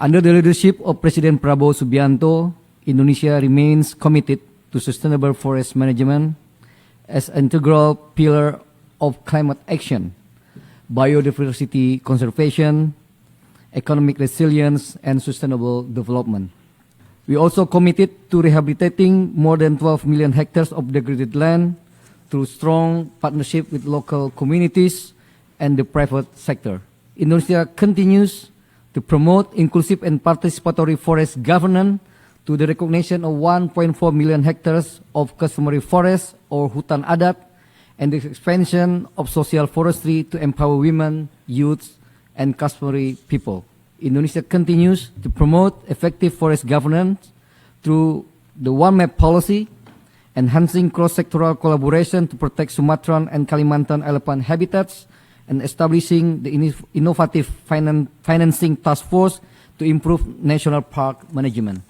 Under the leadership of President Prabowo Subianto, Indonesia remains committed to sustainable forest management as an integral pillar of climate action, biodiversity conservation, economic resilience, and sustainable development. We also committed to rehabilitating more than 12 million hectares of degraded land through strong partnership with local communities and the private sector. Indonesia continues to promote inclusive and participatory forest governance to the recognition of 1.4 million hectares of customary forest or hutan adat and the expansion of social forestry to empower women, youth, and customary people. Indonesia continues to promote effective forest governance through the One Map policy, enhancing cross-sectoral collaboration to protect Sumatran and Kalimantan elephant habitats, and establishing the innovative financing task force to improve national park management.